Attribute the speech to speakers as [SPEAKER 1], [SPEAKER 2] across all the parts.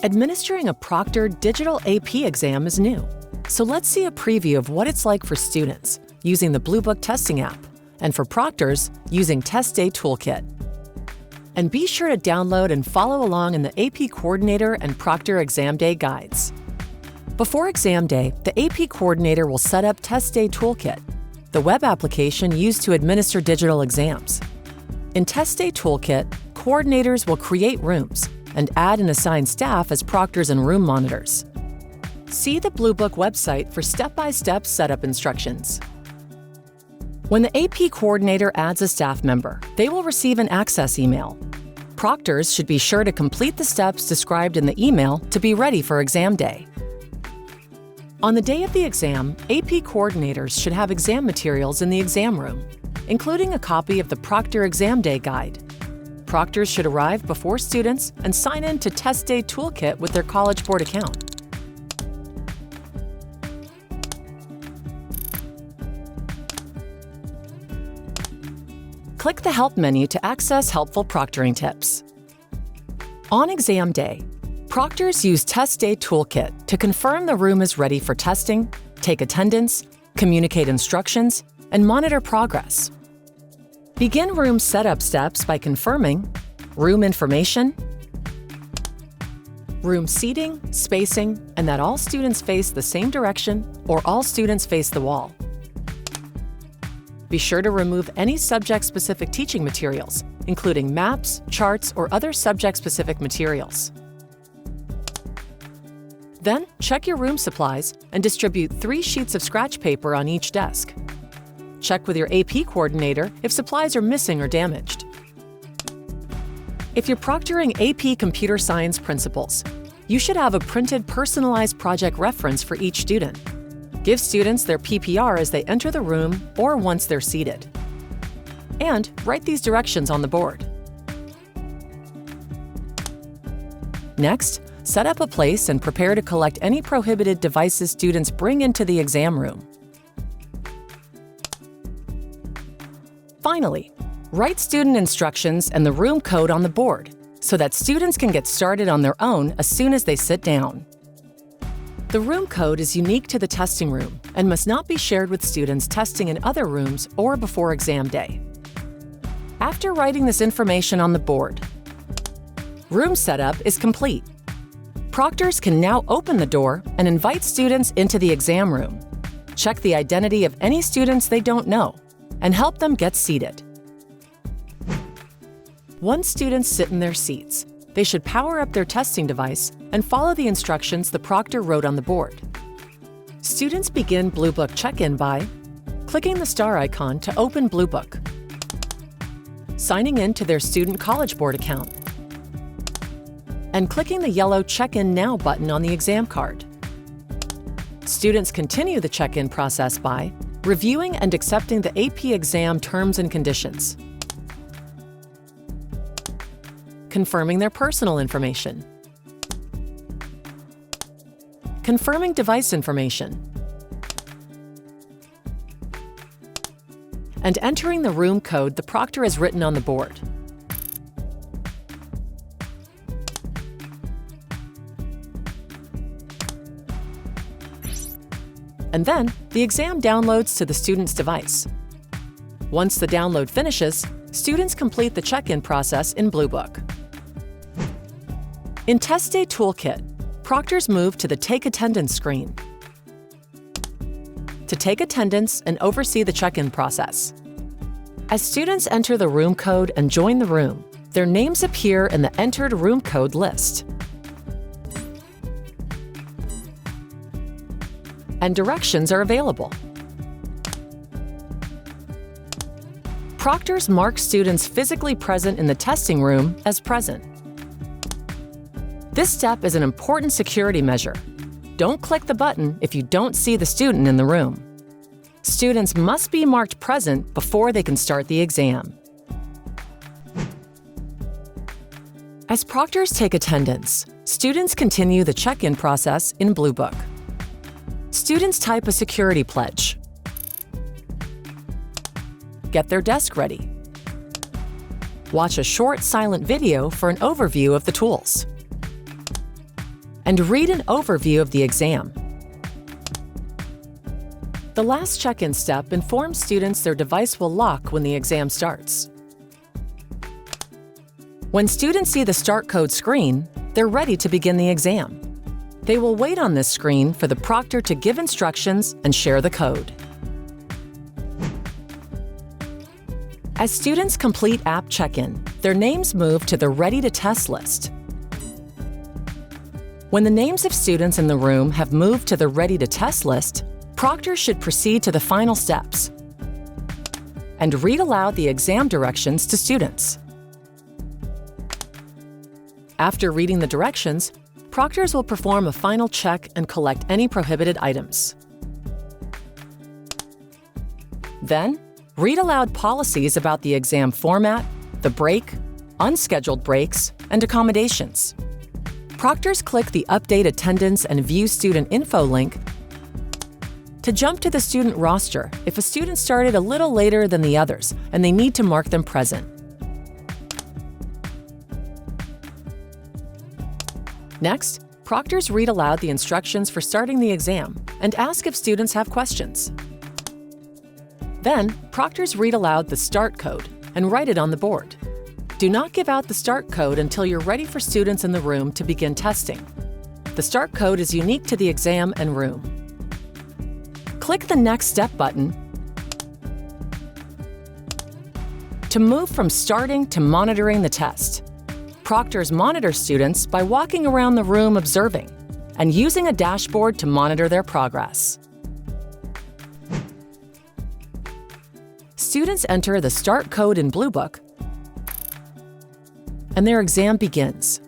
[SPEAKER 1] Administering a proctored digital AP exam is new, so let's see a preview of what it's like for students using the Bluebook testing app, and for proctors using Test Day Toolkit. And be sure to download and follow along in the AP Coordinator and Proctor Exam Day guides. Before exam day, the AP Coordinator will set up Test Day Toolkit, the web application used to administer digital exams. In Test Day Toolkit, coordinators will create rooms and add and assign staff as proctors and room monitors. See the Bluebook website for step-by-step setup instructions. When the AP Coordinator adds a staff member, they will receive an access email. Proctors should be sure to complete the steps described in the email to be ready for exam day. On the day of the exam, AP coordinators should have exam materials in the exam room, including a copy of the Proctor Exam Day Guide. Proctors should arrive before students and sign in to Test Day Toolkit with their College Board account. Click the Help menu to access helpful proctoring tips. On exam day, proctors use Test Day Toolkit to confirm the room is ready for testing, take attendance, communicate instructions, and monitor progress. Begin room setup steps by confirming room information, room seating, spacing, and that all students face the same direction or all students face the wall. Be sure to remove any subject-specific teaching materials, including maps, charts, or other subject-specific materials. Then, check your room supplies and distribute 3 sheets of scratch paper on each desk. Check with your AP coordinator if supplies are missing or damaged. If you're proctoring AP Computer Science Principles, you should have a printed personalized project reference for each student. Give students their PPR as they enter the room or once they're seated. And write these directions on the board. Next, set up a place and prepare to collect any prohibited devices students bring into the exam room. Finally, write student instructions and the room code on the board so that students can get started on their own as soon as they sit down. The room code is unique to the testing room and must not be shared with students testing in other rooms or before exam day. After writing this information on the board, room setup is complete. Proctors can now open the door and invite students into the exam room, check the identity of any students they don't know, and help them get seated. Once students sit in their seats, they should power up their testing device and follow the instructions the proctor wrote on the board. Students begin Bluebook check-in by clicking the star icon to open Bluebook, signing in to their student College Board account, and clicking the yellow Check-in Now button on the exam card. Students continue the check-in process by reviewing and accepting the AP exam terms and conditions, confirming their personal information, confirming device information, and entering the room code the proctor has written on the board. And then, the exam downloads to the student's device. Once the download finishes, students complete the check-in process in Bluebook. In Test Day Toolkit, proctors move to the Take Attendance screen to take attendance and oversee the check-in process. As students enter the room code and join the room, their names appear in the entered room code list. And directions are available. Proctors mark students physically present in the testing room as present. This step is an important security measure. Don't click the button if you don't see the student in the room. Students must be marked present before they can start the exam. As proctors take attendance, students continue the check-in process in Bluebook. Students type a security pledge, get their desk ready, watch a short silent video for an overview of the tools, and read an overview of the exam. The last check-in step informs students their device will lock when the exam starts. When students see the start code screen, they're ready to begin the exam. They will wait on this screen for the proctor to give instructions and share the code. As students complete app check-in, their names move to the Ready to Test list. When the names of students in the room have moved to the Ready to Test list, proctors should proceed to the final steps and read aloud the exam directions to students. After reading the directions, proctors will perform a final check and collect any prohibited items. Then, read aloud policies about the exam format, the break, unscheduled breaks, and accommodations. Proctors click the Update Attendance and View Student Info link to jump to the student roster if a student started a little later than the others and they need to mark them present. Next, proctors read aloud the instructions for starting the exam and ask if students have questions. Then, proctors read aloud the start code and write it on the board. Do not give out the start code until you're ready for students in the room to begin testing. The start code is unique to the exam and room. Click the Next Step button to move from starting to monitoring the test. Proctors monitor students by walking around the room observing and using a dashboard to monitor their progress. Students enter the start code in Bluebook, and their exam begins.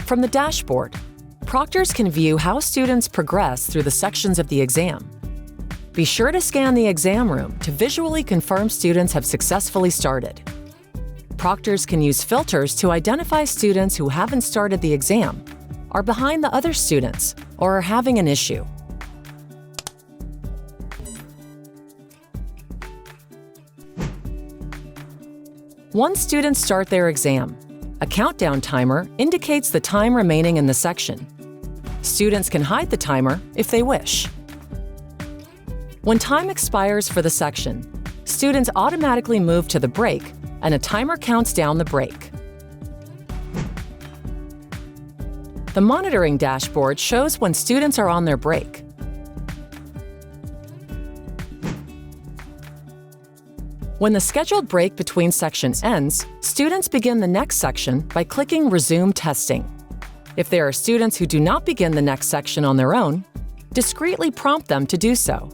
[SPEAKER 1] From the dashboard, proctors can view how students progress through the sections of the exam. Be sure to scan the exam room to visually confirm students have successfully started. Proctors can use filters to identify students who haven't started the exam, are behind the other students, or are having an issue. Once students start their exam, a countdown timer indicates the time remaining in the section. Students can hide the timer if they wish. When time expires for the section, students automatically move to the break, and a timer counts down the break. The monitoring dashboard shows when students are on their break. When the scheduled break between sections ends, students begin the next section by clicking Resume Testing. If there are students who do not begin the next section on their own, discreetly prompt them to do so.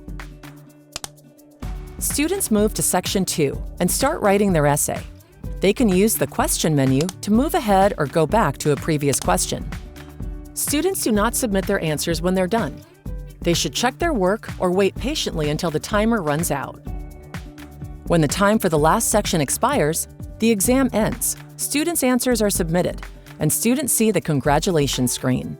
[SPEAKER 1] Students move to Section 2 and start writing their essay. They can use the question menu to move ahead or go back to a previous question. Students do not submit their answers when they're done. They should check their work or wait patiently until the timer runs out. When the time for the last section expires, the exam ends, students' answers are submitted, and students see the congratulations screen.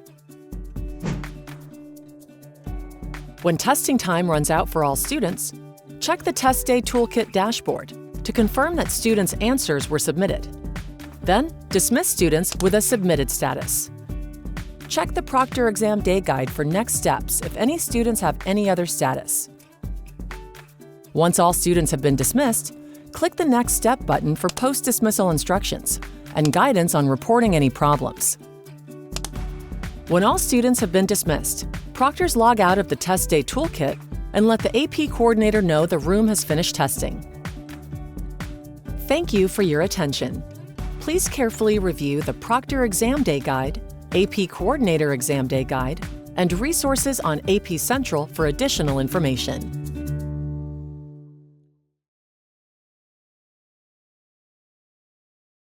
[SPEAKER 1] When testing time runs out for all students, check the Test Day Toolkit dashboard to confirm that students' answers were submitted. Then, dismiss students with a submitted status. Check the Proctor Exam Day Guide for next steps if any students have any other status. Once all students have been dismissed, click the Next Step button for post-dismissal instructions and guidance on reporting any problems. When all students have been dismissed, proctors log out of the Test Day Toolkit and let the AP coordinator know the room has finished testing. Thank you for your attention. Please carefully review the Proctor Exam Day Guide, AP Coordinator Exam Day Guide, and resources on AP Central for additional information.